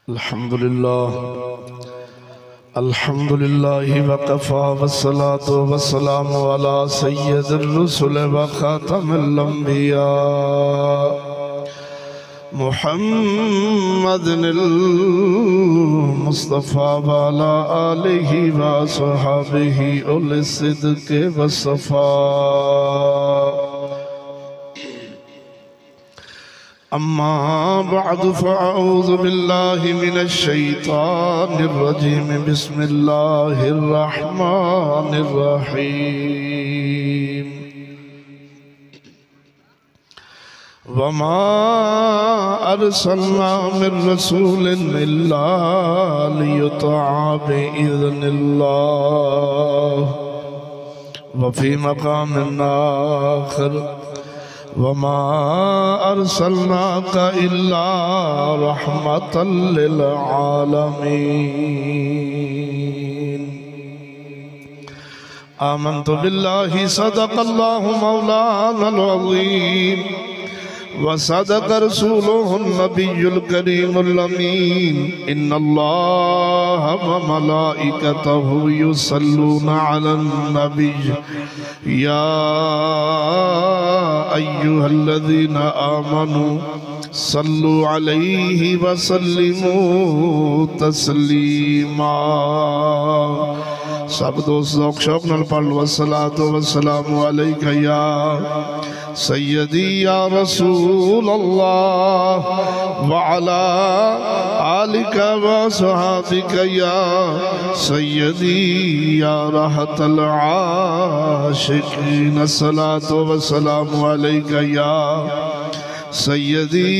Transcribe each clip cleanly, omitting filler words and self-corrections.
अल्हम्दुलिल्लाह वकफ़ा वस्सलातु वस्सलामु अला सय्यदिर रुसुल व खातमिल अंबिया मुहम्मदिल मुस्तफ़ा व अला आलिहि व अस्हाबिहि उल सिद्क़ि वस्सफ़ा। अम्मा बअदु फ़अऊज़ु बिल्लाहि मिनश शैतानिर रजीम बिस्मिल्लाहिर रहमानिर रहीम। वमा अर्सलना मिर रसूलिन इल्ला लियुतअ बिइज़्निल्लाह व फ़ी मक़ामिन आख़िर वमा अर्सलनाका इल्ला रहमतल लिल आलमीन। आमन्तु बिल्लाहि सदक़ल्लाहु मौलानल अज़ीम व सदक़ रसूलुहुन नबियुल करीमुल अमीन। इन्नल्लाहा व मलाइकतहु युसल्लूना अलन नबिय्य या अय्युहल्लज़ीना आमनू सल्लु अलैहि व सल्लिमू तस्लीमा। सब दोस्त ज़ौक़ शौक़ नाल पढ़ लो अस्सलातु वस्सलामु अलैका या सय्यदी या रसूल अल्लाह व अला आलिका व सहाबिका या सय्यदी या रहतल आशिकीन। अस्सलातु वस्सलामु अलैका या सय्यदी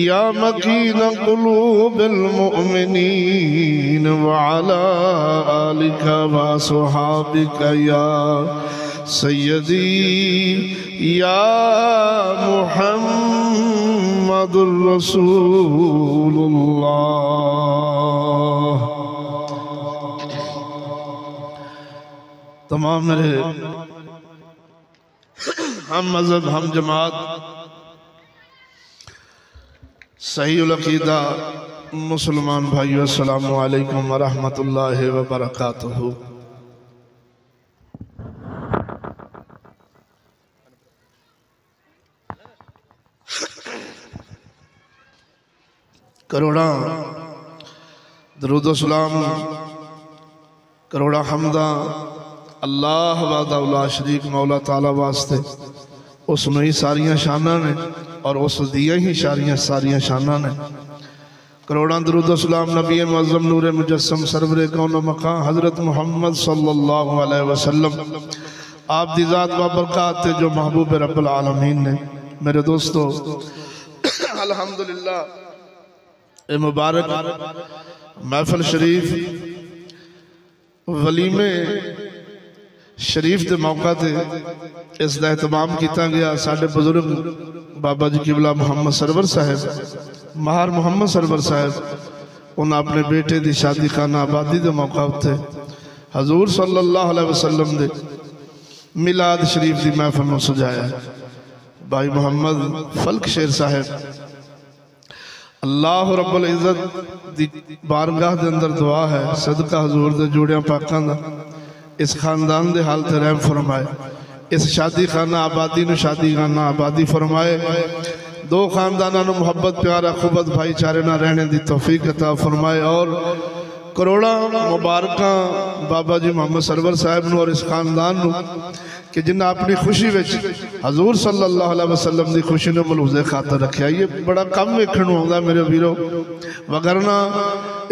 या मकीन कुलूबिल मुअमिनीन व अला आलिका व सहाबिका या सय्यदी या मुहम्मदुर रसूलुल्लाह। तमाम मेरे हम मज़हब हम जमात सहीउल अक़ीदा मुसलमान भाइयों अस्सलामु अलैकुम व रहमतुल्लाहि व बरकातुहू। करोड़ा दरूद सलाम करोड़ा हमदा अल्लाह वादा उला शरीक मौला ताला वास्ते उसनू ही सारियां शानां ने और उस दियां ही सारियां शानां ने। करोड़ा दरूद सलाम नबी मुअज़्ज़म नूर मुजस्सम सरवर कौन मकां हज़रत मुहम्मद सल्लल्लाहु अलैहि वसल्लम आप दी ज़ात व बरकात जो महबूब रब्बुल आलमीन ने। मेरे दोस्तों अल्हम्दुलिल्लाह ए मुबारक महफिल शरीफ वलीमे शरीफ के मौका ते इसका एहतमाम किया गया। साढ़े बुजुर्ग बाबा जी किबला मुहम्मद सरवर साहब महार मुहम्मद सरवर साहब उन्हें अपने बेटे की शादी खाना आबादी के मौका उत्ते हजूर सल्लल्लाहु अलैहि वसल्लम दे मिलाद शरीफ की महफिल में सजाया। भाई मुहम्मद फल्क शेर साहब अल्लाह रब्बुल इज़्ज़त दी बारगाह के अंदर दुआ है सदका हजूर दे जोड़ियां पाकां दा इस खानदान दे हाल ते रहम फरमाए। इस शादी खाना आबादी नूं शादी खाना आबादी फरमाए। दो खानदानां नूं मुहब्बत प्यार अखुबत भाईचारे नाल रहने दी तौफीक अता फरमाए और करोड़ा मुबारकां बाबा जी मुहम्मद सरवर साहब नूं और इस खानदान नूं कि जिन्हें अपनी खुशी में हजूर सल्लल्लाहु अलैहि वसल्लम की खुशी ने मलूज़े खातर रखा। ये बड़ा कम वेखण नूं आउंदा मेरे वीरो, वगरना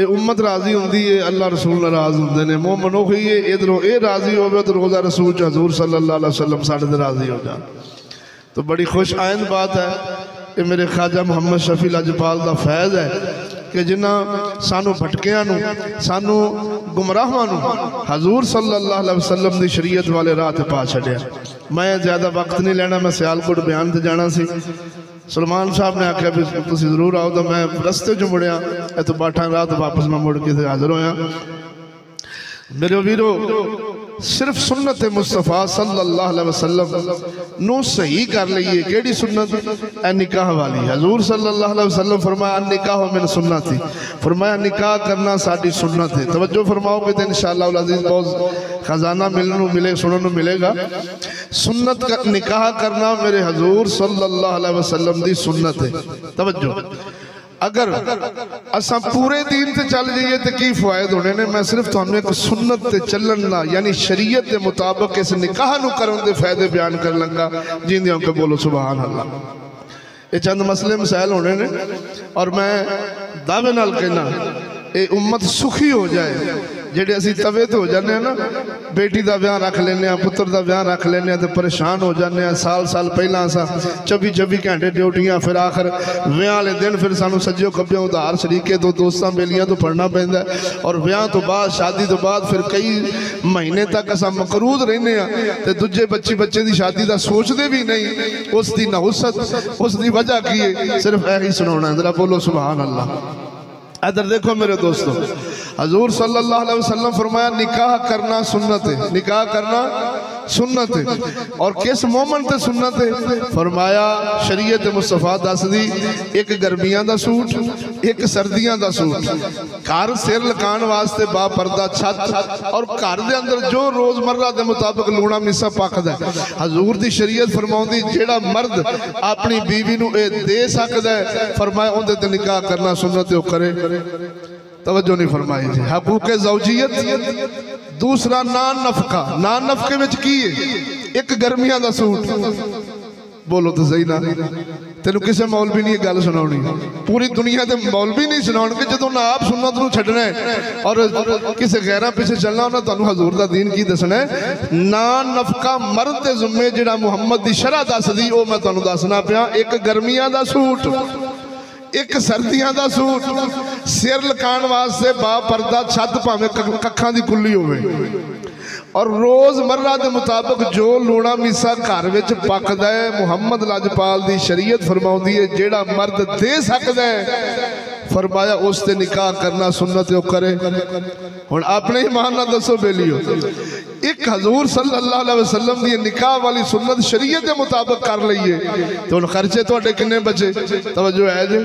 ये उम्मत राजी होंदी है अल्लाह रसूल नाराज होंदे ने। मोमन होई है इधरों ये राजी होवे तो रोज़ा रसूल च हजूर सल्लल्लाहु अलैहि वसल्लम साढ़े ते राजी हो जाए तो बड़ी खुश आइंद बात है। ये मेरे ख्वाजा मुहम्मद शफी लजपाल का फैज़ है कि जिन्ना सानू भटकियां नू सानू गुमराहां नू हजूर सल्लल्लाहु अलैहि वसल्लम दी शरीयत वाले राह ते पा छड़िया। मैं ज़्यादा वक्त नहीं लेना, मैं सियालकोट बयान ते जाना सी। सलमान साहब ने आख्या भी तुसीं जरूर आओ तो मैं रस्ते च मुड़िया इतों 8 रात वापस मैं मुड़ के हाजिर होया। मेरे वीरो सिर्फ सुन्नत मुस्तफा सल्लल्लाहु अलैहि वसल्लम नू सही कर लीए। केड़ी सुन्नत? ए निकाह वाली। हजूर सल्लल्लाहु अलैहि वसल्लम फरमाया निकाह मिन सुन्नती, फरमाया निकाह करना साडी सुन्नत है। तवज्जो फरमाओगे तो इंशाअल्लाह अज़ीज़ बहुत खजाना मिले सुनने को मिलेगा। सुन्नत का निकाह करना मेरे हजूर सल्लल्लाहु अलैहि वसल्लम दी सुन्नत है। तवज्जो, अगर असा पूरे दीन से चल जाइए तो की फायदे होने ने। मैं सिर्फ तुहानू एक सुन्नत ते चलन दा यानी शरीयत के मुताबिक इस निकाह नू करन दे फायदे बयान कर लगा। जिंदे होके बोलो सुभान अल्लाह। ये चंद मसले मसाइल होने ने और मैं दावे नाल कहना ये उम्मत सुखी हो जाए। जेडे असी तवे तो हो जाने ना, बेटी का ब्याह रख लेने, पुत्र का ब्याह रख लेने तो परेशान हो जाने। साल साल पहला असा 24-24 घंटे ड्यूटियां, फिर आखिर ब्याह वाले दिन फिर सानू सज्जो खब्बे उधार शरीके तो दोस्तों बेलियां तो पढ़ना पैंदा। और ब्याह तो बाद शादी तो बाद फिर कई महीने तक असा मकरूद रहने तो दूजे बच्चे की शादी का सोचते भी नहीं। उसकी नहुसत उसकी वजह की है, सिर्फ यही सुनाना। जरा बोलो सुभान अल्लाह। इधर देखो मेरे दोस्तों, हजूर सल्लल्लाहु अलैहि वसल्लम फरमाया निकाह करना सुन्नत है। निकाह करना सुन्नत है। और किस मोमेंट ते सुन्नत है? फरमाया शरीयत मुस्तफा दस दी एक गर्मियां दा सूट, एक सर्दियां दा सूट, घर सिर लकान वास्ते बा पर्दा छत, और घर दे अंदर जो रोजमर्रा के मुताबिक लूना मिसा पकदा है। हजूर दी शरीयत फरमाउंदी जेड़ा मर्द अपनी बीवी नू दे सकदा है, फरमाया उहदे ते निकाह करना सुन्नत है, करे। तवज्जो नहीं फरमाई जी। हकूक़े ज़ौजियत। दूसरा नान नफका। नान नफके में की है? एक गर्मियां दा सूट। बोलो तो सही ना। तेनू किसी मौलवी नहीं गल सुनानी, पूरी दुनिया के मौलवी नहीं सुनाउणगे। जदों ना आप सुन्नत नूं छड्डना है और किसी गैरां पिछे चलना, उन्हें तुहानूं हजूर दा दीन की दसना है। नान नफका मर्द दे ज़िम्मे जिहड़ा मुहम्मद दी शरअ दसदी ओ मैं तुहानूं दसना पिया। एक गर्मियां दा सूट, एक सर्दियां दा सूट, सिर लकान वास्ते बा पर्दा छत भावें कखां दी कुल्ली होवे, और रोजमर्रा के मुताबिक जो लूना मीसा घर विच पकदा है, मुहम्मद लाजपाल दी शरीयत फरमाउंदी है जेड़ा मर्द दे सकदा है, फरमाया उससे निकाह करना सुन्नत है, करे। हुण अपने ईमान ना दसो बेलियो, एक हजूर सल्लल्लाहु अलैहि वसल्लम दी निकाह वाली सुन्नत शरीयत के मुताबिक कर लईए तो हुण खर्चे तुहाडे किन्ने बचे? तवज्जो है जी।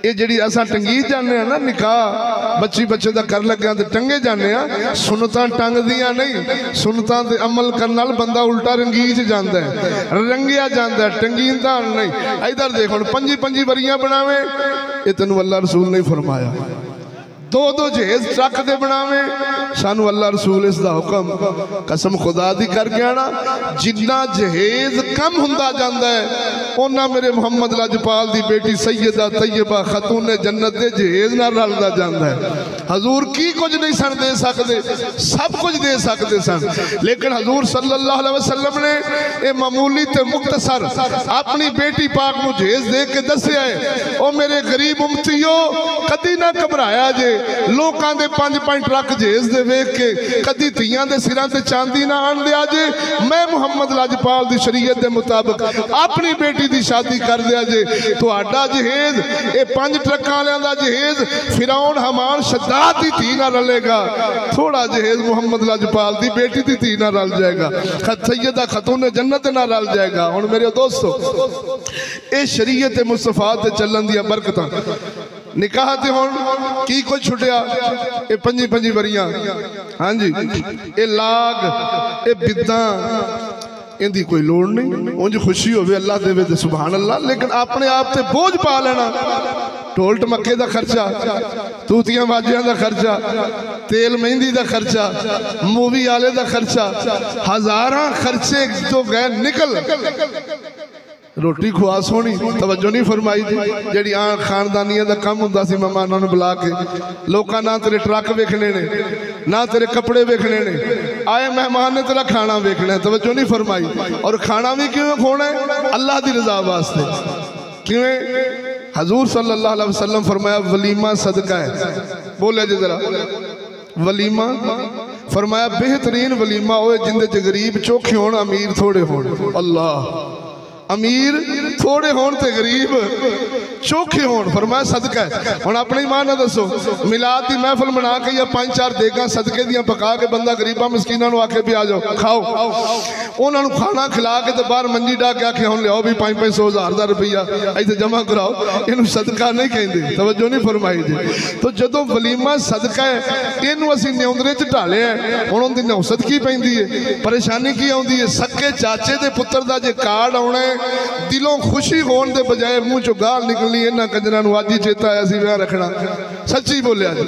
ये जी असा टंगी जाने ना निकाह बच्चे का कर लगे तो टंगे जाने, सुनता टंग दिया नहीं, सुनता ते अमल करने नाल बंदा उल्टा रंगीच जाता है, रंगिया जाता है, टंगीदा नहीं। इधर देख हुण 25 वरियां बनावे, ये तेन अल्लाह रसूल नहीं फरमाया। 2 जहेज ट्रक दे बनावे, सानू अल्लाह रसूल इसका हुक्म कसम खुदा दी कर गया ना। जिन्ना जहेज कम हुंदा जांदा है ओना मेरे मुहम्मद लाजपाल दी बेटी सैयदा तैयबा खतून जन्नत दे जहेज नाल रलदा जांदा है। हजूर की कुछ नहीं सन दे सकते, सब कुछ दे सकते सन, लेकिन हजूर सल्लल्लाहु अलैहि वसल्लम ने ये मामूली ते मुख्तसर अपनी बेटी पाक नू जहेज दे के दस्या है। ओ मेरे गरीब उम्मतियो, कदी ना घबराया जे लोकां दे 5-5 ट्रक जहेज दे वेख के, कदी धीआं दे सिरां ते चांदी ना आन दिया जे। मैं मुहम्मद लाजपाल दी शरीयत दे मुताबिक अपनी बेटी दी शादी कर दिया जे। तुहाडा जहेज ये 5 ट्रकां वालियां दा जहेज फिरौन हमान शद्दाद दी धी ना रलेगा, थोड़ा जहेज मुहम्मद लाजपाल दी बेटी दी धी ना रल जाएगा, सैयदा खतून जन्नत ना रल जाएगा। हुण मेरे दोस्तों, ये शरीयत मुस्तफा ते चलन दी बरकतां निकाह ते हुण की कुछ छुटिया? ये 25 वरियां, हाँ जी, ये लाग, ये बिद्दां, इनकी कोई लोड़ नहीं। उंज खुशी होवे अल्लाह देवे ते सुभान अल्लाह, लेकिन अपने आप ते बोझ पा लेना। ढोल टमके का खर्चा, तूतियां बाजियां का खर्चा, तेल मेहंदी का खर्चा, मूवी वाले का खर्चा, हजारां खर्चे तो गए निकल। रोटी खुआ सोनी, तवज्जो नहीं फरमाई जी। जी खानदानिया का कम होंदा सी, मेहमानां नूं बुला के, लोकां ना तेरे ट्रक वेखने ने, ना तेरे कपड़े वेखने ने, आए मेहमान ने तेरा खाना वेखना है, तवज्जो नहीं फरमाई। और खाना भी क्यों खोना है? अल्लाह की रजा वास्ते। क्यों? हजूर सल्लल्लाहु अलैहि वसल्लम फरमाया वलीमा सदका है। बोले जी जरा, वलीमा फरमाया बेहतरीन वलीमा होए जिंदे च गरीब चोखे होण, अमीर थोड़े होण। अल्लाह, अमीर थोड़े होण ते गरीब चोखे होण, फरमाया सदका है। हुण अपनी मां ना दसो, मिलाद की महफिल बना के या 5-4 देगां सदके दियां पका के बंदा गरीबां मिसकीनां नूं आखे भी आ जाओ खाओ, उन्होंने खाना खिला के तो बाहर मंजी डा के आखे हुण लियाओ भी 500-500 रुपया इत्थे जमा कराओ, इनू सदका नहीं कहते, तवज्जो नहीं फरमाई जी। तो जदों वलीमा सदका है इनू असीं न्यौंदरे च ढालिया, हुण उहदी नौसत की पैंदी है, परेशानी की आउंदी है। सक्के चाचे दे पुत्र दा जे कार्ड आउणा है, दिलों खुशी होण दे बजाय मूँह चों गाल निकलनी, इन्हां कंजरां नूं अज ही चेता आया सी विआह रखना। सच्ची बोलिया जी,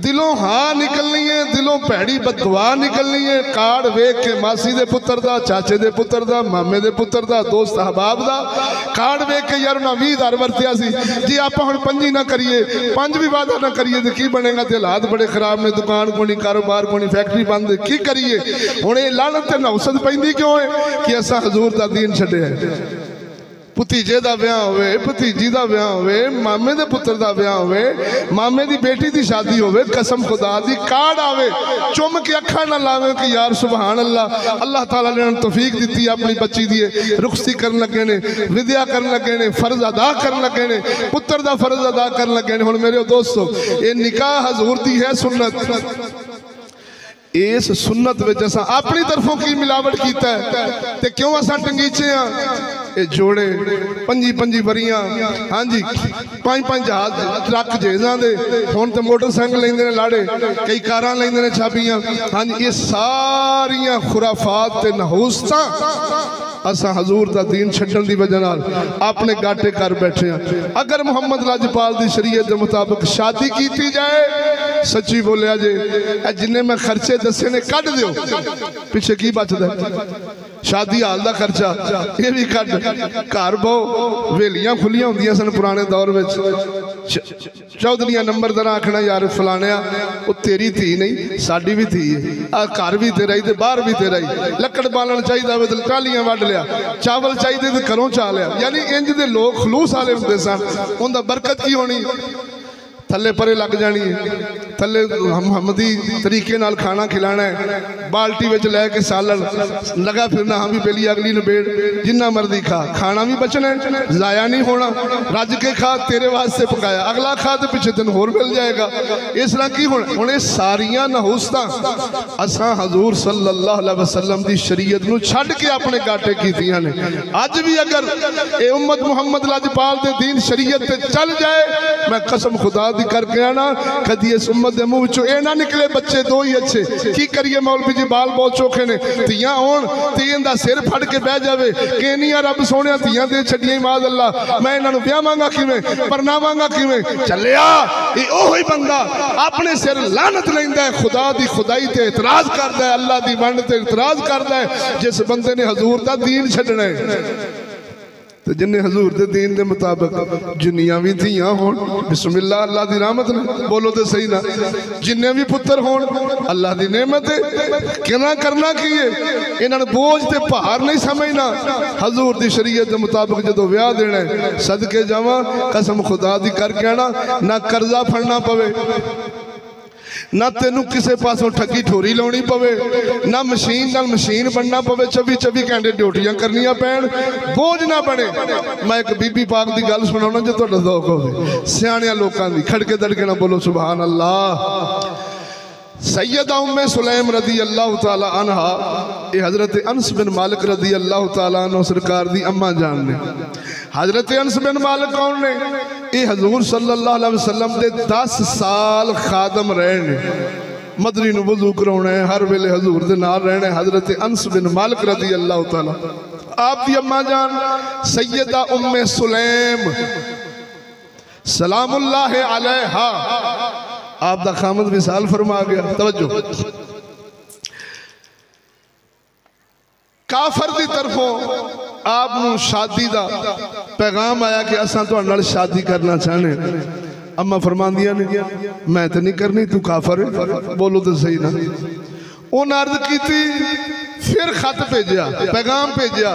दिलों हाँ निकलनी है, दिलों भैड़ी बददुआ निकलनी है। कार्ड वेख के मासी दे पुत्र दा, चाचे दे पुत्र दा, मामे दे पुत्र दा, दोस्त अहबाब दा कार्ड वेख के यार उन्हें 20,000 वरतिया सी जी, आप हुण 5 ना करिए, 5 भी वादा ना करिए तो की बनेगा, तो हालात बड़े खराब ने, दुकान को नहीं, कारोबार को नहीं, फैक्ट्री बंद, की करिए। हुण ये लानत ते नौसत पैंदी क्यों है कि असां हजूर दा दीन छड्डिया है। भतीजे का ब्याह होवे, भतीजी का ब्याह होवे, मामे दे पुत्र का ब्याह होवे, मामे की बेटी की शादी होवे, कसम खुदा दी कार्ड आवे, चुम के अखा ना लावे कि यार सुभान अल्लाह, अल्लाह ताला ने तौफीक दी अपनी बच्ची दी रुखसती करन लगे ने, विद्या करन लगे ने, फर्ज अदा करन लगे ने, पुत्र का फर्ज अदा करन लगे ने। हुण मेरे दोस्तों, ये निकाह हजूर दी है सुन्नत। इस सुन्नत विच असां अपनी तरफों की मिलावट कीता है ते क्यों असां टंगीचे आ। ये जोड़े 25 वरियां, हाँ जी 5 जहाज ट्रक जेजां दे, हुण ते मोटरसाइकिल लेंदे ने लाड़े, कई कारां लेंदे ने छाबियां, हाँ जी, ये सारियां खुराफात ते नहूसतां असां हजूर दा दीन छड्डण दी वजह नाल अपने गाटे कर बैठे हैं। अगर मुहम्मद लाजपाल दी शरीयत के मुताबिक शादी की जाए, सच्ची बोलिया जे, जिन्ने मैं खर्चे दसे ने कढ़ दियो, पिछे की बचदा, शादी हाल का खर्चा ये भी कढ़, घर बहु वेलियां खुलियां होंदियां सन पुराने दौर में, चौधरियां नंबरदार आखना यार फलाणिया वो तेरी धी नहीं साडी भी धी है, घर भी तेरा ही, बाहर भी तेरा ही, लकड़ बालन चाहिए तो टालियां वड लिया, चावल चाहिए तो घरों चा लिया। यानी इंज दे लोग खलूस वाले होंदे सन, उनका बरकत की होनी, थले परे लग जानी है, थले हमदी तरीके नाल खाना खिलाना है, बाल्टी विच लैके सालन लगा फिरना, हाँ भी पहली अगली नबेड़, जिन्ना मर्जी खा, खाना भी बचना है, जाया नहीं होना, रज के खा, तेरे वास्ते पकाया, अगला खा तो पिछले दिन होर मिल जाएगा। इस तरह की हुण ये सारियां नहूसतां असां हजूर सल्लल्लाहु अलैहि वसल्लम की शरीयत नूं छड्ड के अपने गाटे कीतियां ने। अज भी अगर ये उम्मत मुहम्मद लाजपाल दे दीन शरीयत ते चल जाए, मैं कसम खुदा करके आना, कदी इस उम्मत के मुंह चो ना निकले बच्चे 2 ही अच्छे, की करिए मौलवी जी बाल बहुत चोखे ने, धियां होण धीन दा सिर फड़ के बह जावे कि नहीं रब सोहणिया धियां दे छड्डियां माद अल्लाह, मैं इन्हां नूं ब्याहांगा किवें, परनावांगा किवें, चलिया ये ओही बंदा अपने सिर लानत लैंदा है, खुदा दी खुदाई ते इतराज करदा है, अल्लाह दी वंड ते इतराज करदा है, जिस बंदे ने हजूर दा दीन छड्डना है। तो जिन्हें हजूर के दीन के मुताबिक जिन्नियां भी धियां होण, बिस्मिल्लाह अल्लाह की रहमत ने, बोलो तो सही ना, जिन्ने भी पुत्र होण अल्लाह की नेमत है, कहना करना की है, इन्होंने बोझ ते भार नहीं समझना। हजूर की शरीयत के मुताबिक जो ब्याह देना है, सदके जावा कसम खुदा दी करके आना, ना कर्जा फड़ना पवे, ना तेनू किसी पासों ठगी ठोरी लाउणी पवे, ना मशीन बनना पवे, 24 घंटे ड्यूटियां करनियां पैण, बोझ ना बने। मैं एक बीबी पाक की गल सुनाना जो तुहाडा ज़ौक होवे, सियाणियां लोकां दी, खड़के दड़के ना बोलो सुभान अल्लाह। सैयदा उम्मे सुलैम रदी अल्लाह ताला अन्हा, ये हजरत अनस बिन मालिक रदी अल्लाह ताला अन्हु सरकार दी अम्मा जान ने। हजरत अनस बिन मालिक कौन ने? ये हजूर सल्लल्लाहु अलैहि वसल्लम दे 10 साल खादम रहे ने, मदरी नूं वज़ू कराउणा है, हर वेले हजूर दे नाल रहना है। हजरत अनस बिन मालिक रदी अल्लाह ताला, आप दी अम्मा जान सैयदा उम्मे सुलैम सलामुल्लाह अलैहा, आप दा खामद विसाल फरमा गया। तवज्जो, काफर दी तरफों आप शादी दा पैगाम आया कि असां तुहाडे नाल शादी करना चाहने। अम्मा फरमांदियां ने मैं तो नहीं करनी, तू काफर है, बोलो तो सही ना। उन्हें अर्ज की फिर खत भेजा, पैगाम भेजा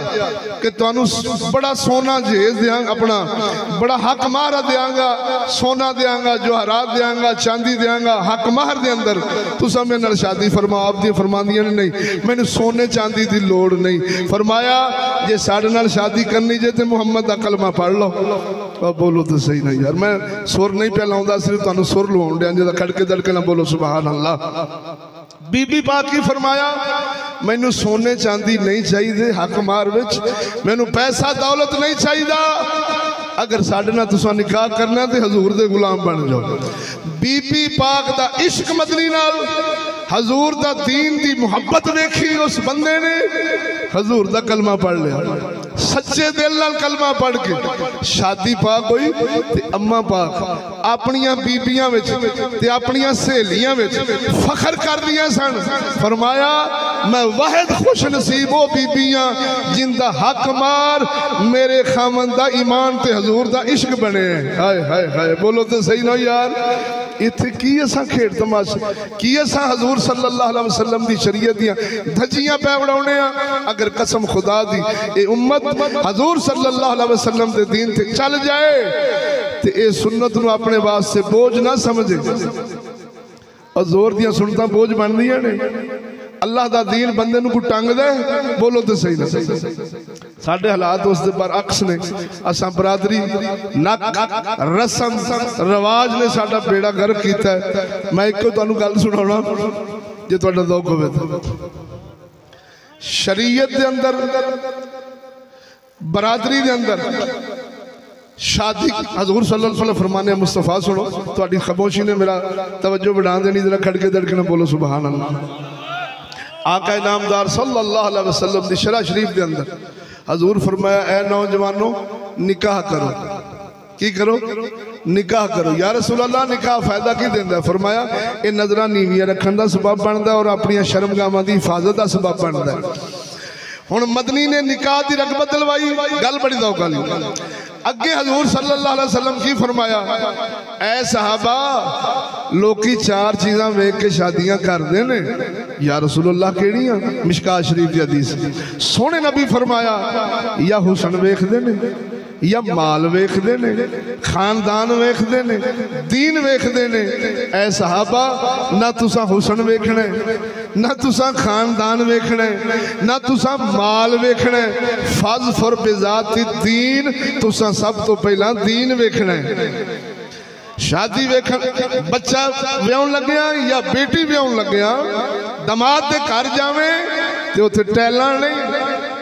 कि तुहानू बड़ा सोना जेज देंगा, अपना बड़ा हक मार देंगा, सोना देंगा, जवाहरात देंगा, चांदी देंगा, हक मार दे अंदर तुसा मेरे नाल शादी फरमाओ। आप दी फरमांदियां ने नहीं मैनू सोने चांदी दी लोड़ नहीं। फरमाया जे साडे नाल शादी करनी जे ते मुहम्मद दा कलमा पढ़ लो। बोलो तो सही नहीं यार, मैं सुर नहीं पे लाउंदा, सिर्फ तुहानू सुर लवाउण दिया जे खड़के दड़के ना बोलो सुभान अल्लाह। बीबी पाक की फरमाया मैनू सोने चांदी नहीं चाहिए, हक मार विच मैनू पैसा दौलत नहीं चाहिए, अगर साडे नाल तुसां निकाह करना तो हजूर दे गुलाम बन जाओ। बीबी पाक दा इश्क मदनी नाल हजूर दा दीन दी मुहब्बत वेखी उस बंदे ने हजूर दा कलमा पढ़ लिया, सच्चे दिल नाल कलमा पढ़ के शादी पाक हुई। ते अम्मा पाक अपनियां बीबियां विच ते अपनियां सहेलियां विच फखर कर दियां सन। फरमाया मैं वाहिद खुश नसीब वो बीबियां जिंदा हक मार मेरे खामन दा ईमान ते हजूर दा इश्क बने। हाय हाय हाय, बोलो तो सही ना यार। इत्थे की असां खेड़ तमाशा की असां हजूर सल्लल्लाहु अलैहि वसल्लम दी शरीयत दियां धज्जियां पै उड़ाउने आ। अगर कसम खुदा दी ए उम्मत हजूर सल्लल्लाहु अलैहि वसल्लम दे दीन ते चल जाए ते ए सुन्नत नूं अपने वास्ते बोझ ना समझे। और जोर दियां सुनता बोझ बन दियां ने। अल्लाह दा दीन बंदे नूं कोई टंग दे, बोलो तो सही ना। साडे हालात उस दे बरअक्स ने। असां बरादरी नक रस्म रवाज ने साडा बेड़ा गर्क कीता है। मैं एक तुहानू गल सुनाउणा जे तुहाडा दौख होवे तो। शरीयत दे अंदर बरादरी दे अंदर शादी हजूर सल्लल्लाहु अलैहि वसल्लम फरमाने मुस्तफा सुनो, तुहाडी खामोशी ने मेरा तवज्जो बढ़ा देनी, जरा खड़के दड़के ना बोलो सुभान अल्लाह। आका इनामदार सल्लल्लाहु अलैहि वसल्लम दी शरा शरीफ के अंदर हजूर फरमाया ए नौजवानों निकाह करो। की करो? निकाह करो। या रसूल अल्लाह निकाह फायदा की देंदा? फरमाया ये नजरां नीवियां रखण दा सबब बनदा और अपनी शर्मगावां दी हिफाजत का सबब बनदा। हुण मदनी ने निकाह की रगबत दिलवाई, गल बड़ी दौक वाली। अगे हजूर सल्लल्लाहु अलैहि वसल्लम की फरमाया ऐ सहाबा लोकी चार चीज़ां वेख के शादियां करदे ने। या रसूलुल्लाह केड़ियां? मिशकात शरीफ की हदीस। सोहने नबी फरमाया या हुसन वेखदे ने, या माल वेखदे ने, खानदान वेखदे ने, दीन वेखदे ने। ऐ सहाबा ना तुसा हुसन वेखना, ना तुसा खानदान वेखना, ना तुसा माल वेखना। फज फुर बिजाती दीन, तुसा सब तो पहला दीन वेखना। शादी वेखन बच्चा व्याहन लग्या या बेटी व्याहन लग्या, दमाद के घर जावे तो उत्थे टैलां नहीं,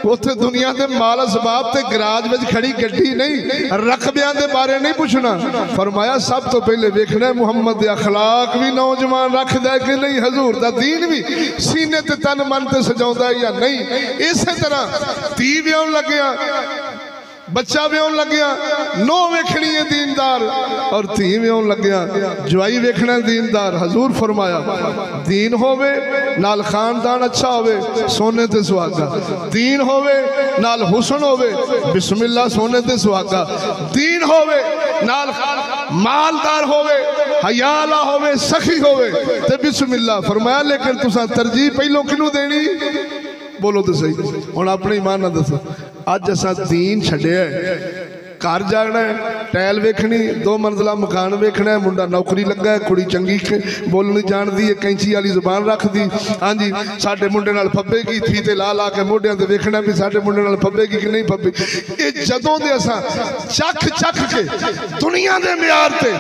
उत्थे दुनिया के माल असबाब ते गराज में खड़ी गड्डी नहीं, रकबियां के बारे नहीं पूछना। फरमाया सब तो पहले वेखना मुहम्मद दे अखलाक भी नौजवान रखदा है कि नहीं, हजूर दा दीन भी सीने ते तन मन ते सजाउंदा है या नहीं। इस तरह धी व्याहन लग्या, बच्चा व्याहन लग्या, नो वेखनी है दीनदार, और धी व्याहन लग्या जवाई वेखना दीनदार। हजूर फरमाया दीन होवे नाल खानदान अच्छा होवे, सोने ते सुहागा। दीन होवे नाल हुसन होवे, बिस्मिल्लाह सोने ते सुहागा। दीन होवे नाल मालदार होवे, हयाला होवे, सखी होवे ते बिस्मिल्लाह। फरमाया लेकिन तुसा तरजीह पहलों किनू देनी? बोलो तो सही। हुण अपने ईमान ना दसो। अज असा दीन छड्डिया, घर जाना है, टैल वेखनी, 2 मंजिला मकान वेखना है, मुंडा नौकरी लगा है, कुड़ी चंगी बोलनी जानती है, कैंची वाली जुबान रखती। हाँ जी साडे मुंडे नाल फब्बेगी, थी ते ला ला के मोढियां ते वेखना भी साडे मुंडे नाल फब्बेगी कि नहीं फब्बे। ये जदों दे असां चख चख के दुनिया दे म्यार ते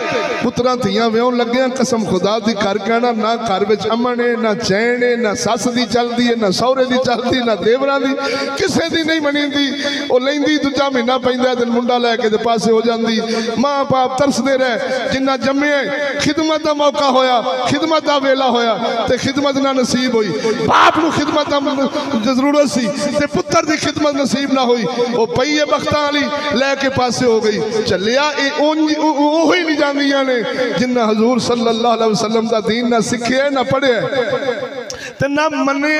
पुत्रां धीआं व्याहन लगे, कसम खुदा दी कर कहना ना घर विच अमन है, ना चैन है, ना सस दी चलदी है, ना सौहरे दी चलदी, ना देवरां दी, किसे दी नहीं मनींदी। ओ लैंदी दूजा महीना पैंदा ते मुंडा लैके दे पासे हो जाती। माँ बाप तरसदे रहे, जिन्ना जम्मे खिदमत का मौका होया, खिदमत का वेला होया ते खिदमत ना नसीब हुई। बाप नूं खिदमत की जरूरत सी ते पुत्र की खिदमत नसीब ना हुई, वो पई है बख्तां वाली लैके पासे हो गई। चलिया ओही नहीं जांदियां ने जिन्ना हजूर सल्लल्लाहु अलैहि वसल्लम का दीन ना सीखे, ना पढ़े ते ना मने।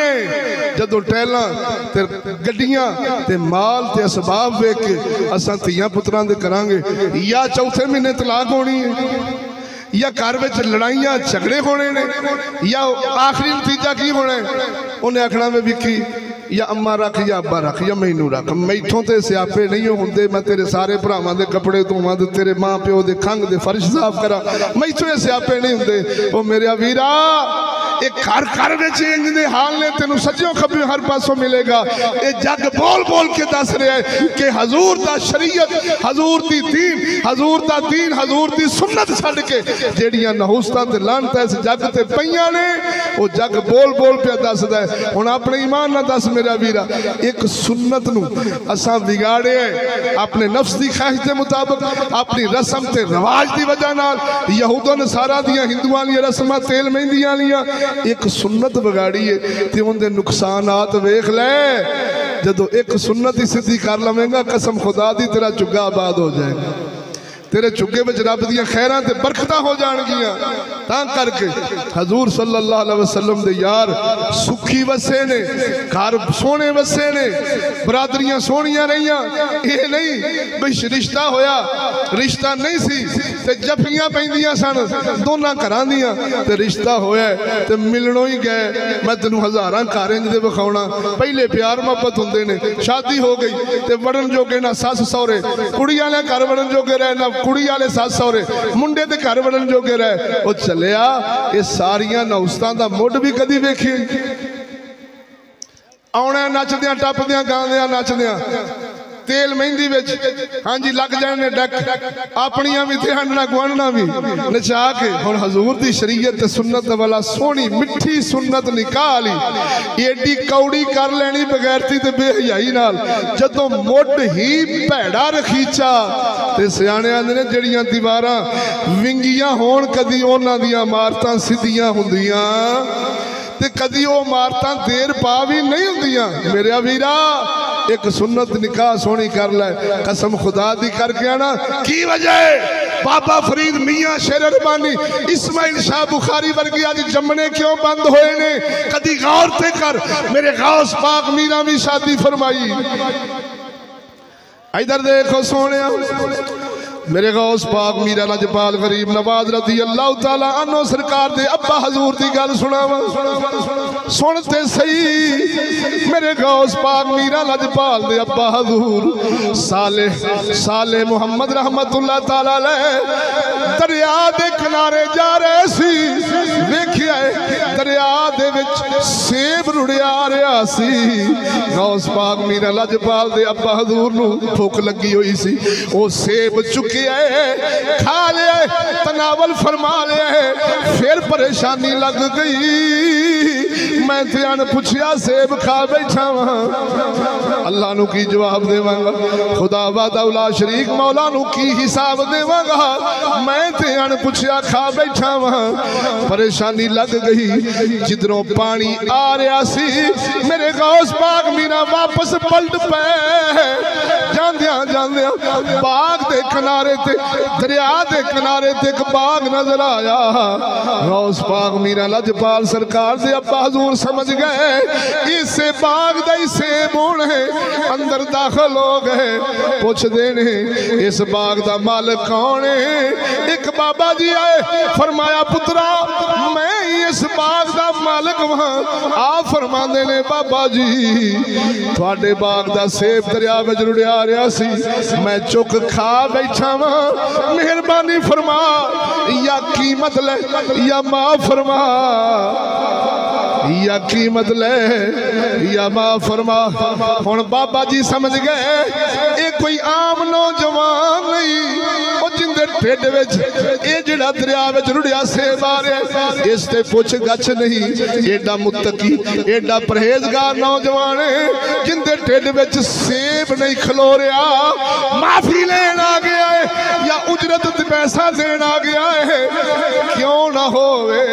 जदों टैलां ते गड्डियां ते माल ते असबाब वेख के असां धीआं पुत्रां दे करांगे, या चौथे महीने तलाक होनी है, या घर में लड़ाइयां झगड़े होने ने, या आखिरी नतीजा की होना है? उन्हें आखना में विकी या अम्मा रख या अब्बा रख या मैनू रख, मैथों ते स्यापे नहीं होंदे। मैं तेरे सारे भरावां दे कपड़े धोवां ते तेरे मां प्यो दे खंघ दे फर्श साफ करा, मैथों स्यापे नहीं होंदे। ओ मेरा वीरा एक घर घर विच इंज दे हाल ने, तेनू सज्जों खब्बे हर पासों मिलेगा। ये जग बोल बोल के दस रहा है कि हजूर दा शरीयत, हजूर दी दीन, हजूर दा दीन, हजूर दी सुन्नत छड्ड के जेड़ियां नहुस्तां ते लानतां इस जग ते पईयां ने, वो जग बोल बोल पे दसदा है। हुण अपने ईमान ना दस मेरा वीरा, एक सुन्नत नू असां बिगाड़े अपने नफ्स दी ख्वाहिश दे मुताबिक, अपनी रस्म ते रिवाज दी वजह नाल, यहूदों नसारा दियां हिंदुआं दी रस्मां तेल मेहंदियां वालियां, एक सुन्नत बिगाड़ी है ते उहदे नुकसानात वेख ले। जदों एक सुन्नत ही सीधी कर लवेंगा, कसम खुदा दी तेरा चुग्गा आबाद हो जाएगा, तेरे चुग्गे में रब दियां खैरां ते बरकतां हो जाणगियां। तां करके हजूर सल्लल्लाहु अलैहि वसल्लम दे यार सुखी वसे ने, घर सोने वसे ने, बरादरियां सोहणियां रहियां। ये नहीं बई रिश्ता होया, रिश्ता नहीं सी ते जफियां पैंदियां सन दोनों घरां दियां, ते रिश्ता होया ते मिलणों ही गए। मैं तेनू हज़ारां घर इंज दे विखाउणा, पहले प्यार मोहब्बत हुंदे ने, शादी हो गई ते वड़न जोगे ना सस सौरे, कुड़ी वाले घर वड़न जोगे रहे ना कुड़ी वाले सस सौरे, मुंडे दे घर वड़न जोगे रहे। वो चलिया ये सारियां नहुस्तां दा मुड भी कदी वेखी, आउणा नचदियां टपदियां गांदियां नचदियां तेल मेहंदी विच, हाँ जी लग जाने डक, अपनियां भी ते हंडना गुआंढना भी नचा के। हुण हजूर दी शरीयत ते सुन्नत वाला सोहनी मिठी सुन्नत निकाह वाली एडी कौड़ी कर लेनी बगैरती ते बेहयाई नाल, जदों मुड ही भैड़ा रखीचा ते सियाणे आंदे ने जड़ियां दीवारां विंगियां होण कदी उन्हां दियां इमारतां सिद्धियां हुंदियां ते कदी वो इमारतां देर पा भी नहीं हुंदियां। मेरे वीरा एक सुन्नत निकाह सोहनी कर ले, कसम खुदा दी करके आना। की वजह बाबा फरीद मियाँ शेर रबानी इस्माइल शाह बुखारी वर्गी आज जमने क्यों बंद होए ने? कदी गौर ते कर, मेरे गौस पाक मीरा भी शादी फरमाई। इधर देखो सोने, मेरे गौस पाक मीरा लजपाल गरीब नवाज रज़ी अल्लाह तआला अन्हु सरकार दे अब्बा हजूर दी गल सुनावा, सुनते सही। मेरे गौस पाक मीरा लजपाल दे अब्बा हजूर साले मुहम्मद रहमतुल्लाह तआला अलैह दरिया दे किनारे जा रहे सी, वेखिया दरिया दे विच सेब रुड़िया रहा सी। गौस पाक मीरा लजपाल दे अब्बा हजूर नू भुख लगी हुई सी, वो सेब चुके खा लिया, तनावल फरमा लिया, फिर परेशानी लग गई। मैं ध्यान पूछया सेब खा बैठा वहां, अल्लाह नू की जवाब देवांगा, खुदा वादा शरीक मौला नू की हिसाब देवांगा। मैं ध्यान पूछया खा बैठा वहां, परेशानी लग गई। जिधरों पानी आ रहा सी मेरे गौस पाक मीरा वापस पलट पे, जांदियां जांदियां बाग दे किनारे ते, दरिया दे किनारे ते एक बाग नजर आया। गौस पाक मीरा लजपाल सरकार दे अब्बा हजूर समझ गए इसे बाग दा ही सेब होना है। अंदर दाखिल हो गए, पुछदे ने इस बाग दा मालिक कौन है? एक बाबा जी आए, फरमाया पुत्रा मैं ही इस बाग दा मालिक वहां। आप फरमांदे ने बाबा जी थोड़े बाग दा सेब दरिया विच रुड़िया रहा सी, मैं चुक खा बैठा वहां, मेहरबानी फरमा या कीमत ले या माफ फरमा, या कीमत ले या माफ फरमा। हुण बाबा जी समझ गए ये कोई आम नौजवान नहीं, जिंदे ढिड विच ये जिहड़ा दरिया विच रुड़िया सेब आ रहा, इस ते पुछ गछ नहीं। एडा मुत्तकी एडा परहेजगार नौजवान है जिंदे ढिड विच सेब नहीं खलो रहा, माफी लेन आ गया है या उजरत पैसा देन आ गया है? क्यों ना होवे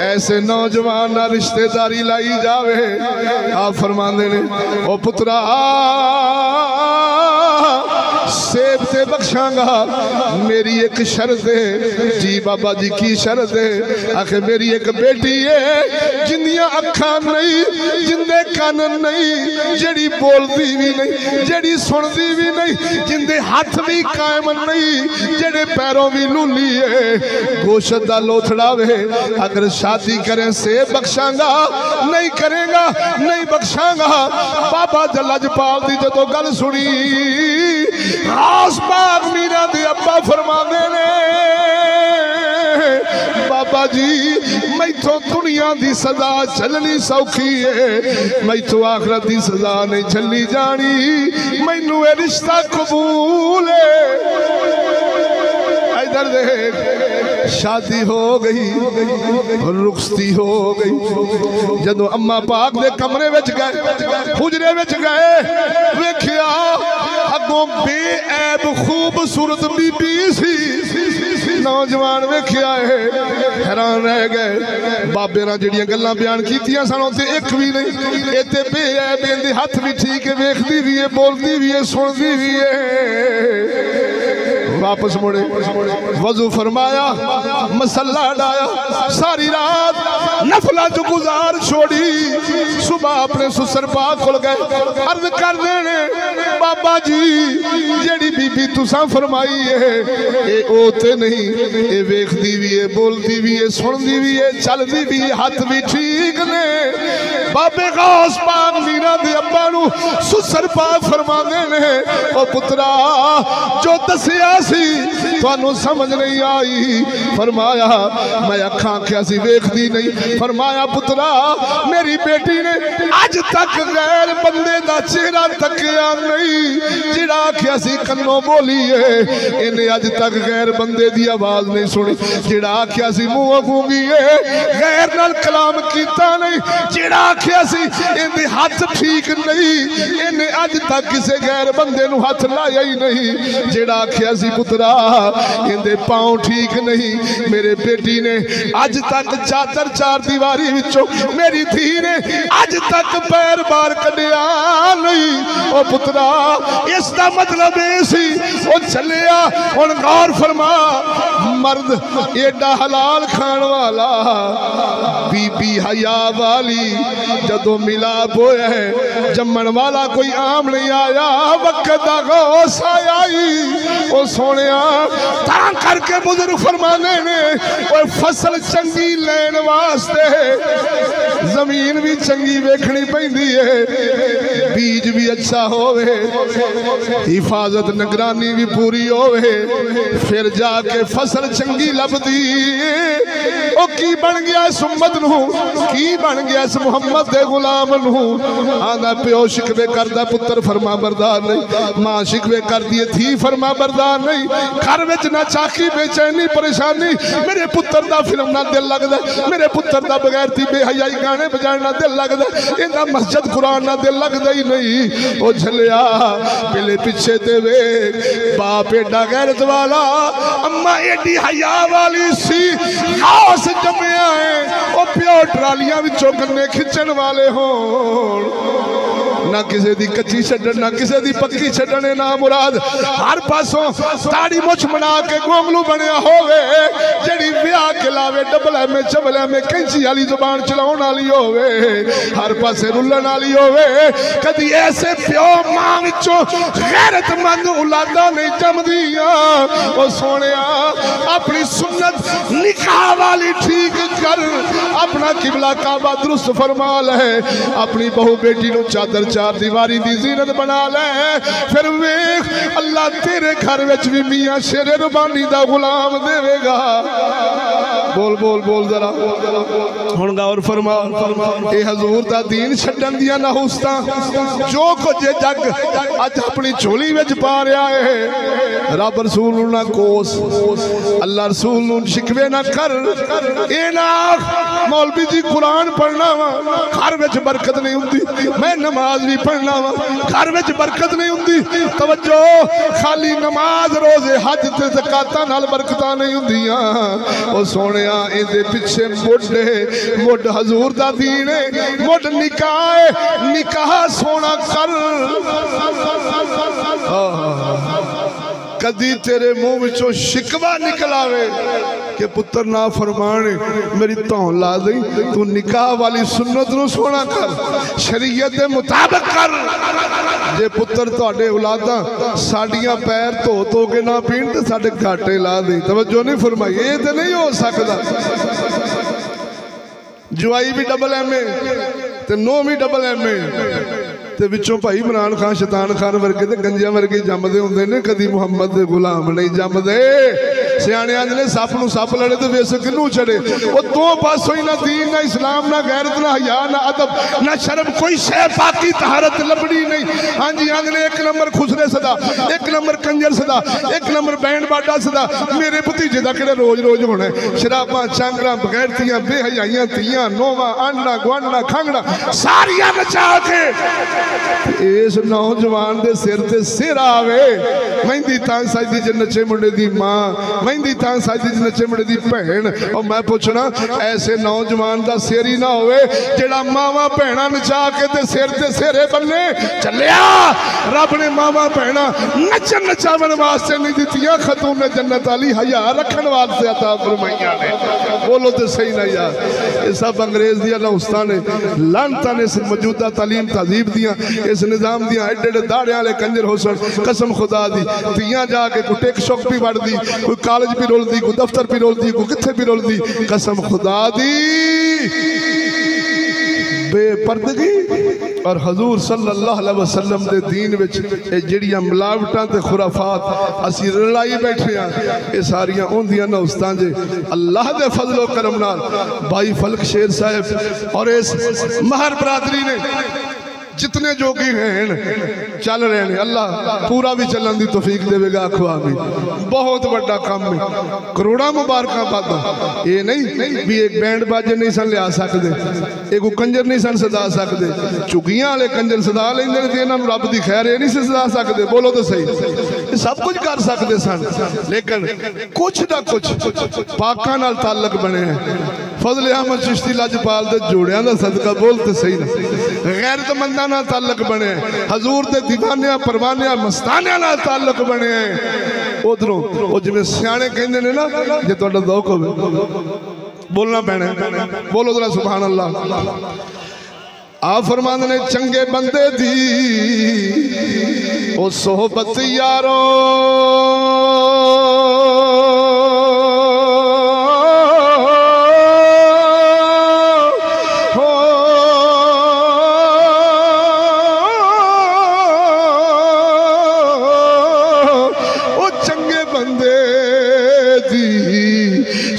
ऐसे नौजवान ना रिश्तेदारी लाई जावे। आप फरमांदे ने ओ पुत्रा सेब ते बख्शांगा, मेरी एक शर्त है। जी बाबा जी की शर्त है? आखे मेरी एक बेटी है जिंदियां अखां नहीं, जिंदे कन नहीं, जड़ी बोलती भी नहीं, जड़ी सुनती भी नहीं, जिंदे हाथ भी कायम नहीं, जेड़े पैरों भी लूली है, गोशत दा लोथड़ा वे। अगर शादी करें से बख्शांगा, नहीं करेगा नहीं बख्शांगा। बाबा लजपाल दी जदों गल सुनी, खास बाग मीरा दे अब्बा फरमांदे ने, बाबा जी मैथों दुनिया दी सजा चलनी सौखी है, मैथों आखरत दी सजा नहीं चलनी जानी, मैनू ये रिश्ता कबूल है। इधर देख, शादी हो गई, रुखसती हो गई। जदों अम्मा पाक दे कमरे विच गए, हुजरे विच गए, वेखिया अगों बेऐब खूबसूरत बीबी सी। नौजवान वेखिया है, हैरान रह गए। बाबे नाल जिहड़ियां गल्लां बयान कीतियां सन उत्ते एक भी नहीं, इत्ते बेऐब, इहदे हथ भी ठीक है, वेखदी भी है, बोलदी भी है, सुनदी भी है। वापस मुड़े, वजू फरमाया, मसल्ला डाया, सारी रात नफला जो गुजार छोड़ी, सुबह अपने सुसर पाक खुल गए। अर्ज कर देने, बाबा जी जेड़ी बीबी तुसा फरमाई है, ये ओते नहीं, ये वेखदी भी है, बोलती भी है, सुनदी भी है, चलदी भी है, हाथ भी ठीक ने। बाबे गौस पाक मीरा दे अब्बा नू सुसर पाक फरमांदे ने, ओ पुत्रा जो दसिया थानू समझ नहीं आई। फरमाया मैं अखां आख्या सी वेखदी नहीं। फरमाया पुत्रा मेरी बेटी ने अज तक गैर बंदे दा चेहरा तकिया नहीं, जिहड़ा आख्या सी कन्नों बोली है, इन्हें अज तक गैर बंदे दी आवाज नहीं सुनी। जिहड़ा आख्या सी मुंह गूंगी है, गैर नाल कलाम कीता नहीं। जिहड़ा आख्या सी इहदे हाथ ठीक नहीं, इन्हें अज तक किसी गैर बंदे नू हाथ लाया ही नहीं। जिहड़ा आख्या सी पुत्रा इहदे पांव ठीक नहीं, मेरे बेटी ने अज तक चादर चार दीवारी विचों मेरी धी ने अज तक पैर बार कढ़िया नहीं। ओ पुत्रा इसका मतलब ये सी ओ चलिया। हुण गौर फरमा, मर्द एडा हलाल खान वाला, बीबी हया वाली, जदों मिलाप होया है जम्मन वाला कोई आम नहीं आया। वक्त दा गौस आया ओ सोने तां करके बुजुर्ग फरमाने ने, और फसल चंगी लैन वास्ते जमीन भी चंगी वेखनी पैंदी है, बीज भी अच्छा होवे, हिफाजत निगरानी भी पूरी होवे, फिर जाके फसल चंगी लभदी। ओ की बन गया इस उम्मत नू, की बन गया इस मुहम्मद दे गुलाम नू। आंदा प्यो शिकवे करदा, पुत्र फरमा बरदार नहीं, मां शिकवे करदी है, धी फरमा बरदार नहीं। घर विच ना चाकी बेचैनी परेशानी, मेरे पुत्र दा फिल्म ना दिल लगदा, मेरे पुत्र दा बगैरती बेहयाई गाने बजाने ना दिल लगदा, इंदा मस्जिद कुरान ना दिल लगदा ही नहीं। ओ झलिया पहले पिछे ते वे, बाप एडा गैरत वाला, अम्मा एडी हया वाली सी, खास जम्मिया है। ओ प्यो ट्रालियां विचों गन्ने खिंचण वाले होण, ना किसी दी कच्ची छड्डण, ना किसी दी पक्की छड्डण, ना मुराद हर पासों ताड़ी मुछ बना के गोंगलू बनया होवे, जड़ी ब्याह के लावे डबले में चबले में कैंची वाली जुबान चलाउण वाली होवे, हर पासे रुलन वाली होवे। कदी ऐसे प्यो मां विचों गैरतमंद औलादा नहीं जमदियां। ओ सोनिया अपनी सुन्नत निकाह वाली ठीक कर, अपना किबला काबा दुरुस्त फरमा ले, अपनी बहू बेटी नू चादर चार दीवारी दी जीनत बना ले, फिर वेख अल्लाह तेरे घर विच भी मियां शेरे रबानी दा गुलाम देवेगा। बोल बोल बोल जरा हुण गौर फरमा, ए हजूर दा दीन छड्डण दियां नहुस्तां जो कुछ जग अज अपनी झोली विच पा रहा है, रब रसूल नू ना कोस, अल्लाह रसूल नू शिकवे ना कर। ए ना मौलवी जी कुरान पढ़ना वा घर विच बरकत नहीं हुंदी, मैं नमाज भी पढ़ना वा घर विच बरकत नहीं हुंदी। तवज्जो, खाली नमाज रोजे हज ते ज़कातां नाल बरकतां नहीं हुंदियां। ओ सोहणिया इहदे पिछे मुड हजूर दा दीन है, मुड निकाह सोना कर। कदी तेरे मुंह विचों शिकवा निकल आवे कि पुत्र ना फरमान मेरी धौन ला दी, तू निकाह वाली सुन्नत नूं सोना कर, शरीयत दे मुताबिक कर। जे पुत्र तुहाडे औलादा साडियां पैर धो के ना पीण ते साडे घाटे ला दी। तवज्जो नहीं फरमाई, ये तो नहीं हो सकता। जवाई भी डबल MA ते नो भी डबल MA ते विचों भाई इमरान खान शैतान खान वर्गे ते गंजिया वर्गे जमदे हुंदे ने, कदी मुहम्मद दे गुलाम नहीं जमदे। सियाणे आंदे ने सप नूं सप लड़े ते वेस किनू चढ़े। वो दो पासों ही ना दीन ना इस्लाम ना गैरत ना हया ना अदब ना शर्म, कोई शे पाकी तहारत लभड़ी नहीं। हाँ जी आंदे ने एक नंबर खुसरे सदा, एक नंबर कंजर सदा, एक नंबर बैंड बाडा सदा। मेरे भतीजे दा किहड़ा रोज रोज होना है। शराबां चांगरां बगैरतियां बेहयाइयां तियां नोवां आंडा गुआंढा खांगड़ा सारियां नचा के इस नौजवान दे सिर ते सिर आवे। मेहंदी तां साजी च नचे मुंडे दी मां, मेहंदी तां साजी च नचे मुंडे दी भैन। और मैं पूछना ऐसे नौजवान दा सिर ही ना होवे जेड़ा मावा भैणा नचा के ते सिरे बन्ने चलिया। रब ने मावा भैणा नचन नचावन वास्ते नहीं दित्तियां, खतून जन्नत वाली हया रखन वास्ते अता फरमाइयां ने। बोलो तो सही ना यार, ये सब अंग्रेज दियां लौस्तां ने, लानतां ने। इस मौजूदा तालीम तहजीब दियां इस निजाम दियां एडे एडे दाड़े वाले कंजर हो सन। कसम खुदा दी तियां जाके कोई टेक शौक भी वड़दी, कोई कॉलेज भी रोलदी, कोई दफ्तर भी रोलदी, कोई किथे भी रोलदी। कसम खुदा दी बेपर्दगी और हजूर सल्लल्लाहु अलैहि वसल्लम दे दीन विच जिहड़ियां मिलावटां ते खुराफात असीं रलाई बैठे हां, ये सारियां ओंदियां नौस्तां जे अल्लाह दे फजलो करम नाल भाई फलक शेर साहब और इस महर बरादरी ने जितने जोगी हैं चल रहे हैं। अल्लाह पूरा भी चलन की तौफीक देगा। आखो आमीन। बहुत बड़ा काम है, करोड़ा मुबारकबाद। ये नहीं भी एक बैंड बाजे नहीं सन लिया सकते, एक कंजर नहीं सन सदा सकते, चुगियां वाले कंजर सदा लेंदे ने, इन्होंने रब की खैर ये नहीं सदा सकते। बोलो तो सही, सब कुछ कर सकते सन, लेकिन कुछ ना कुछ पाकां नाल ताल्लुक बने हैं। फजल अहमद चिश्ती लजपाल दे जोड़ियां दा सदका बोलते सही ना, गैरतमंदां नाल ताल्लुक बने, हजूर दे दीवानियां परवानियां मस्तानियां नाल ताल्लुक बने। उधरों वो जिवें सियाणे कहंदे ने ना, जे तुहाडा दौक होवे बोलना पैना, बोलो जरा सुभान अल्लाह। आ फरमांदे ने चंगे बंदे दी ओ सोहबत यारो,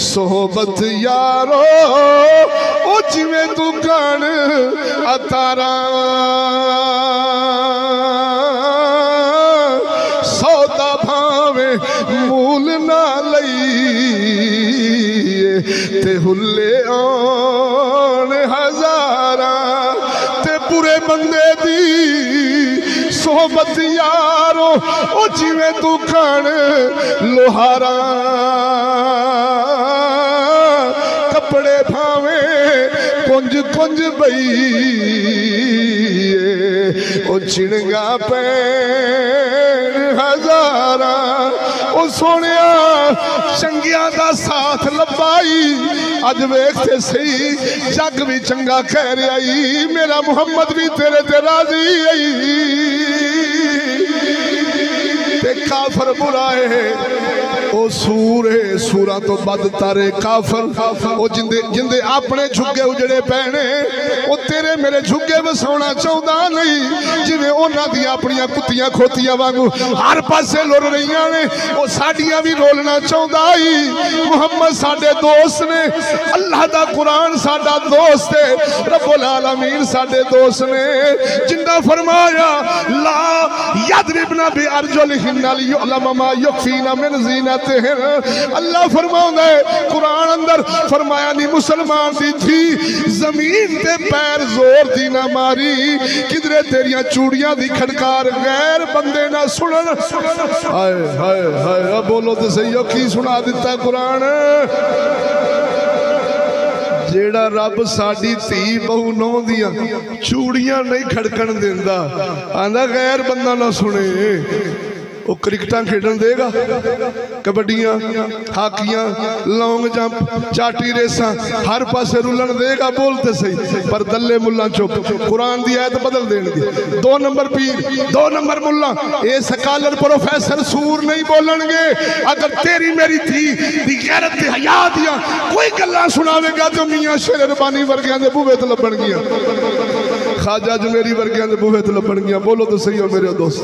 सोहबत यारो ओ जिवें तू कण अतारा, सौदा भावे मूल ना लईए ते हुल्ले आन हजारा। ते बुरे बंदे दी सोहबत यारो ओ जिवें तू कण लोहारा, कपड़े भावे कुंज कुंज बई ओ चिणगा पैण हजारा। ओ सोनिया चंगिया दा साथ लबाई, अज वेखते सही जग भी चंगा कह रहा ही, मेरा मुहम्मद भी तेरे ते राजी आई। ते काफर बुरा है ओ सूर है, सूरा तो बदतर है काफर। ओ जिंदे जिंदे अपने झुग्गे उजड़े पैने, ओ तेरे मेरे झुग्गे वसाउणा चाहुंदा नहीं, जिवें उन्हां दी अपनियां कुत्तियां खोतियां वांगू हर पासे लुर रहीआं ने, ओ साडियां भी रोलना चाहुंदा ही। मुहम्मद साडे दोस्त ने, अल्लाह दा कुरान साडा दोस्त है, रब्बुल आलमीन साडे दोस्त ने। जिंदा फरमाया ला यदरिबना बि अर्जुलिहिन्ना लियुअलम मा युखफीना मिन ज़ीनत। अल्लाह फरमाउंदा है कुरान अंदर, फरमाया नी मुसलमान दी थी जमीन ते पैर जोर दी ना मारी, किधरे तेरियां चूड़ियां दी खड़कार गैर बंदे ना सुनन। हाय हाय हाय, बोलो तो सही, की सुना दिता कुरान। जेड़ा रब साडी धी बहु नौ दियां चूड़ियां नहीं खड़कन देंदा, आंदा गैर बंदा ना सुने। वो क्रिकेटा खेडन देगा, कबड्डियां, हाकियां, लौंग जंप, चाटी रेसा, हर पासे रुलन देगा। बोलते सही पर दल्ले मुल्ला चुप, कुरान दी आयत बदल देंगे। 2 नंबर पीर, 2 नंबर मुल्ला, ये स्कॉलर प्रोफेसर सूर नहीं बोलणगे। अगर तेरी मेरी थी गैरत ते हया दियां कोई गल्लां सुनावेगा तो मियां शेर रबानी वर्गियां दे बूहे ते लभणगियां, ख्वाजा अजमेरी वर्गियां दे बूहे ते लभणगियां। बोलो तो सही हो मेरे दोस्त।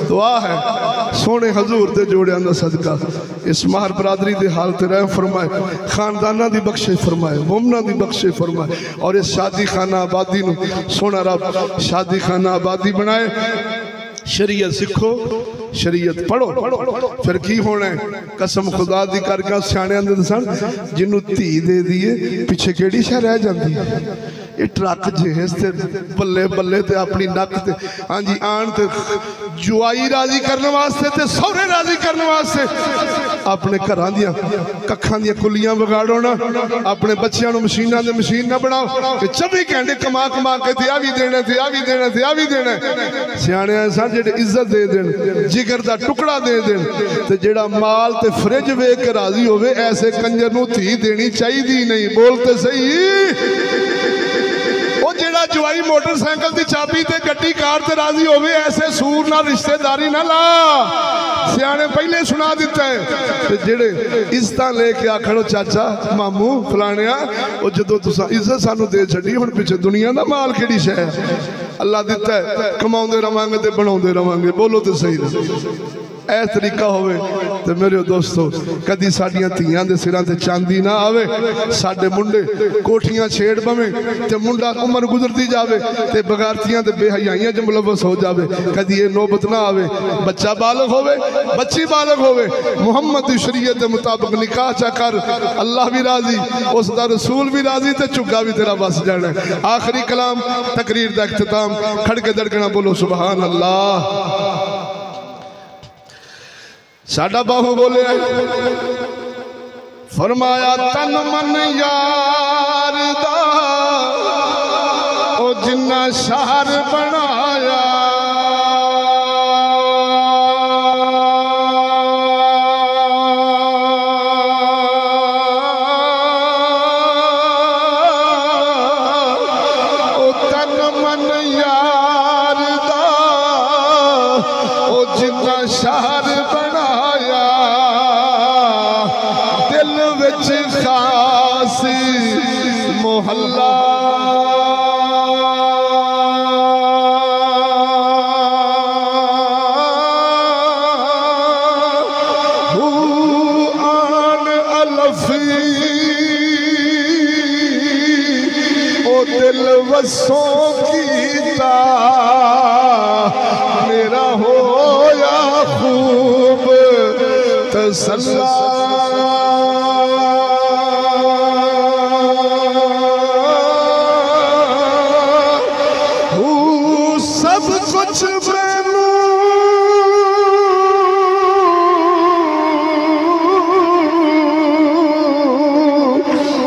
दुआ है सोने हजूर दे जोड़ियां दा सदका इस माहर बरादरी दे हाल ते रहम फरमाए, खानदाना दी बख्शिश फरमाए, मुमना दी बख्शिश फरमाए और इस शादी खाना आबादी नू सोना रब शादी खाना आबादी बनाए। शरीयत सीखो, शरीयत पढ़ो, फिर की होना है। कसम खुदा दी करके सियाणियां दे सन जिन्नू धी दे दिए पिछे केड़ी शह रह जाती है। ये ट्रक जेहज ते बल्ले बल्ले ते अपनी नक ते हाँ जी आन ते जुआई राजी करने वास्ते ते सौरे राजी करने वास्ते अपने घरां दियां कखां दियां कुलियां बिगाड़ो ना, अपने बच्चों को मशीनां दे मशीन ना बनाओ कि 24 घंटे कमा कमा के ते आ भी देना ते आ भी देना ते आ भी देना। सियाणे सन जेड़े इज्जत दे देन, जिगर दा टुकड़ा दे देन ते जेड़ा माल ते फ्रिज वेख के राजी होवे, ऐसे कंजर नूं धी देनी चाहिदी नहीं। बोलते सही। वो जेड़ा जुआई मोटरसाइकिल की चाबी ते गड्डी कार ते राजी होवे, ऐसे सूर ना रिश्तेदारी ना ला। सियाने पहले सुना दिता है। जेड़े इज्जत लेके आखड़ो चाचा मामू फलाणिया, वो जो तुसा इज्जत सानू दे छड़ी हुण पिछे दुनिया दा माल केड़ी शै अल्लाह दिता है, कमाउंदे रवांगे ते बनाउंदे रवांगे। बोलो तो सही ना ऐ तरीका होवे ते मेरे दोस्तों कदी साडियां धीआं दे सिरां ते चांदी ना आवे, साडे मुंडे कोठियां छेड़ पवे ते मुंडा उम्र गुजरती जावे ते बगारतियां ते बेहयाइयां च मुलव्वस हो जावे। कदी ये नौबत ना आवे, बच्चा बालग होवे, बच्ची बालग होवे, मुहम्मद दी शरीयत के मुताबिक निकाह चा कर, अल्लाह भी राजी, उसदा रसूल भी राजी ते चुग्गा भी तेरा बस जाना। आखिरी कलाम तकरीर दा इख्तिताम, खड़के दड़कना बोलो सुभान अल्लाह। साडा बाहू बोले फरमाया तन मन यार दा ओ जिन्ना शहर बनाया, ओ तन मन यार दा ओ जिन्ना शहर खासी मोहल्ला आन अलफी ओ दिल वसों कीता मेरा होया खूब तसल्ला। कुछ मैनू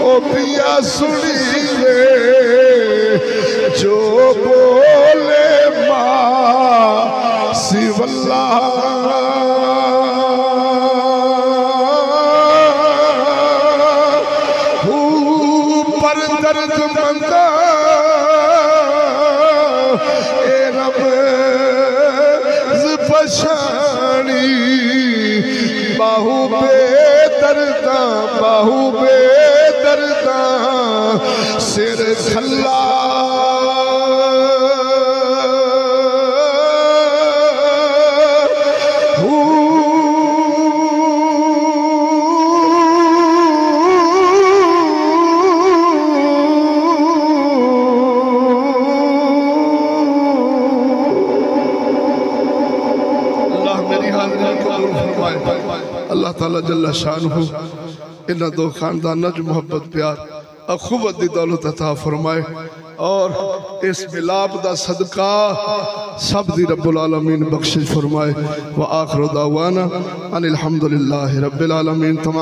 ओ पिया सुनी ले जो बोले मां सिवल्ला, पर दर्द मंदा पछाणी बाहू बेदर्दा, बाहू बेदर्दा सिर खल्ला। अल्लाह ताला जल्ला शानहू इन्हां दो खानदाना च मुहब्बत प्यार अखुवत दी दौलत अता फरमाए और इस मिलाप दा सदका सब दी रब्बुल आलमीन बख्शिश फरमाए। व आखिर दावाना अनिल हम्दुलिल्लाहि रब्बिल आलमीन। तमाम